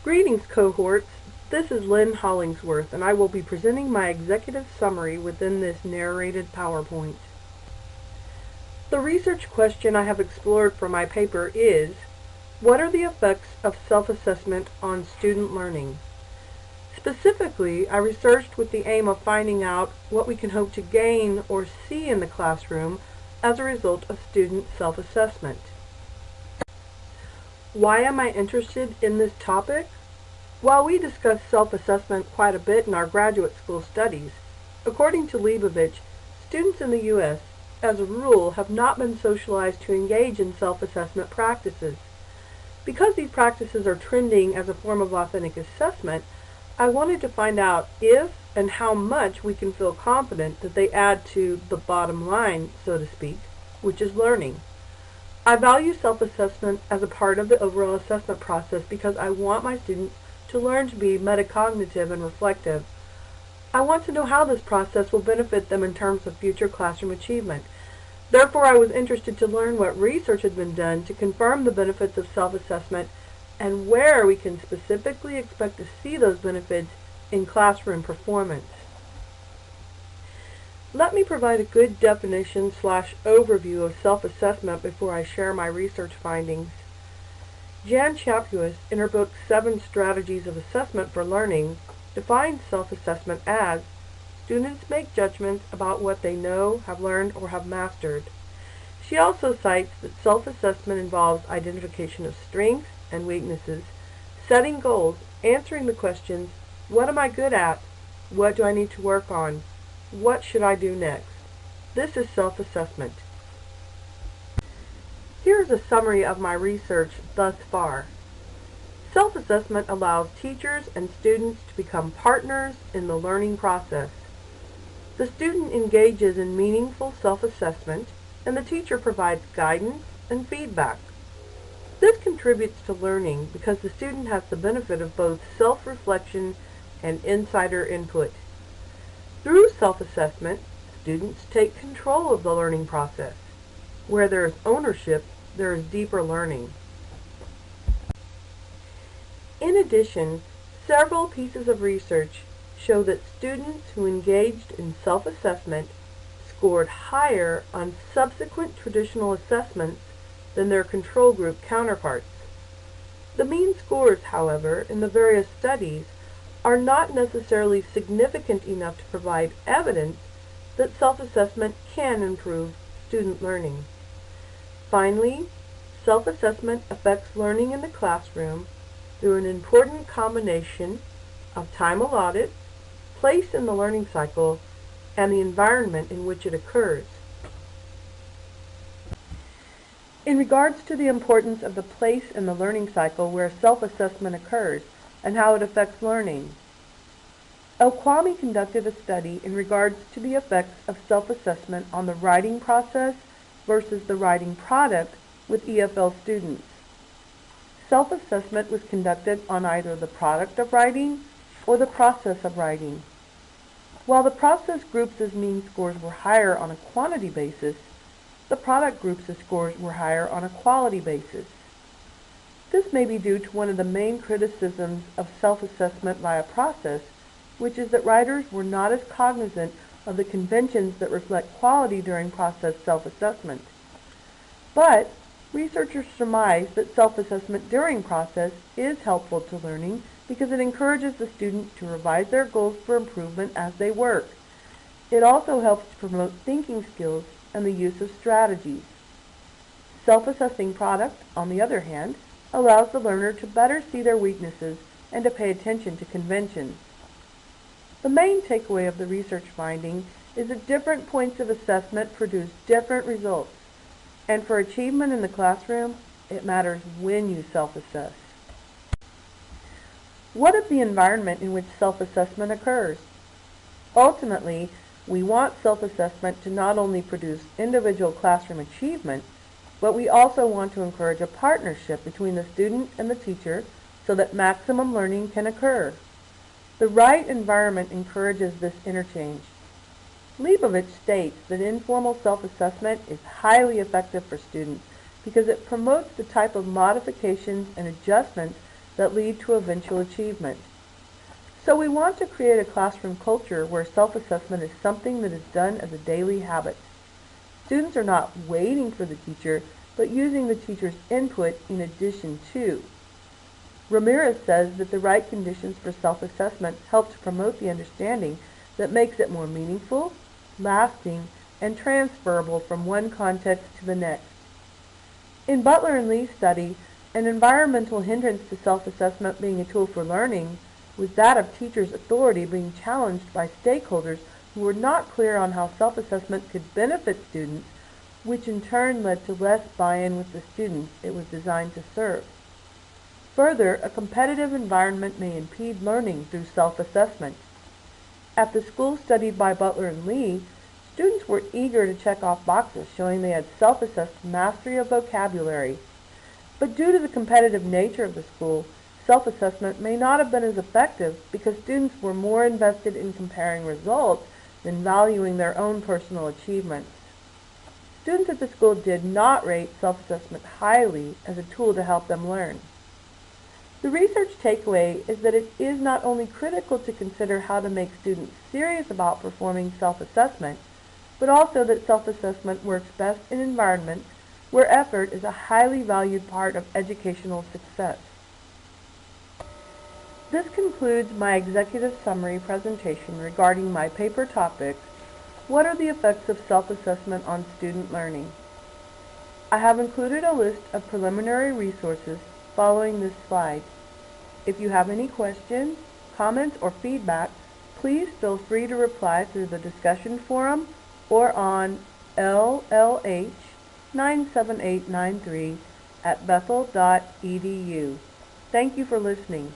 Greetings, cohorts. This is Lynn Hollingsworth, and I will be presenting my executive summary within this narrated PowerPoint. The research question I have explored for my paper is, what are the effects of self-assessment on student learning? Specifically, I researched with the aim of finding out what we can hope to gain or see in the classroom as a result of student self-assessment. Why am I interested in this topic? While we discuss self-assessment quite a bit in our graduate school studies, according to Leibovich, students in the U.S., as a rule, have not been socialized to engage in self-assessment practices. Because these practices are trending as a form of authentic assessment, I wanted to find out if and how much we can feel confident that they add to the bottom line, so to speak, which is learning. I value self-assessment as a part of the overall assessment process because I want my students to learn to be metacognitive and reflective. I want to know how this process will benefit them in terms of future classroom achievement. Therefore, I was interested to learn what research had been done to confirm the benefits of self-assessment and where we can specifically expect to see those benefits in classroom performance. Let me provide a good definition / overview of self-assessment before I share my research findings. Jan Chappuis, in her book 7 Strategies of Assessment for Learning, defines self-assessment as students make judgments about what they know, have learned, or have mastered. She also cites that self-assessment involves identification of strengths and weaknesses, setting goals, answering the questions, what am I good at? What do I need to work on? What should I do next? This is self-assessment. Here's a summary of my research thus far. Self-assessment allows teachers and students to become partners in the learning process. The student engages in meaningful self-assessment, and the teacher provides guidance and feedback. This contributes to learning because the student has the benefit of both self-reflection and insider input. Through self-assessment, students take control of the learning process. Where there is ownership, there is deeper learning. In addition, several pieces of research show that students who engaged in self-assessment scored higher on subsequent traditional assessments than their control group counterparts. The mean scores, however, in the various studies are not necessarily significant enough to provide evidence that self-assessment can improve student learning. Finally, self-assessment affects learning in the classroom through an important combination of time allotted, place in the learning cycle, and the environment in which it occurs. In regards to the importance of the place in the learning cycle where self-assessment occurs and how it affects learning, Kwame conducted a study in regards to the effects of self-assessment on the writing process versus the writing product with EFL students. Self-assessment was conducted on either the product of writing or the process of writing. While the process groups' mean scores were higher on a quantity basis, the product groups' scores were higher on a quality basis. This may be due to one of the main criticisms of self-assessment via process, which is that writers were not as cognizant of the conventions that reflect quality during process self-assessment. But researchers surmise that self-assessment during process is helpful to learning because it encourages the student to revise their goals for improvement as they work. It also helps to promote thinking skills and the use of strategies. Self-assessing product, on the other hand, allows the learner to better see their weaknesses and to pay attention to conventions. The main takeaway of the research finding is that different points of assessment produce different results, and for achievement in the classroom, it matters when you self-assess. What is the environment in which self-assessment occurs? Ultimately, we want self-assessment to not only produce individual classroom achievement, but we also want to encourage a partnership between the student and the teacher so that maximum learning can occur. The right environment encourages this interchange. Leibovich states that informal self-assessment is highly effective for students because it promotes the type of modifications and adjustments that lead to eventual achievement. So we want to create a classroom culture where self-assessment is something that is done as a daily habit. Students are not waiting for the teacher, but using the teacher's input in addition to. Ramirez says that the right conditions for self-assessment help to promote the understanding that makes it more meaningful, lasting, and transferable from one context to the next. In Butler and Lee's study, an environmental hindrance to self-assessment being a tool for learning was that of teachers' authority being challenged by stakeholders who were not clear on how self-assessment could benefit students, which in turn led to less buy-in with the students it was designed to serve. Further, a competitive environment may impede learning through self-assessment. At the school studied by Butler and Lee, students were eager to check off boxes showing they had self-assessed mastery of vocabulary. But due to the competitive nature of the school, self-assessment may not have been as effective because students were more invested in comparing results than valuing their own personal achievements. Students at the school did not rate self-assessment highly as a tool to help them learn. The research takeaway is that it is not only critical to consider how to make students serious about performing self-assessment, but also that self-assessment works best in environments where effort is a highly valued part of educational success. This concludes my executive summary presentation regarding my paper topic, What are the effects of self-assessment on student learning? I have included a list of preliminary resources following this slide. If you have any questions, comments, or feedback, please feel free to reply through the discussion forum or on LLH97893 at bethel.edu. Thank you for listening.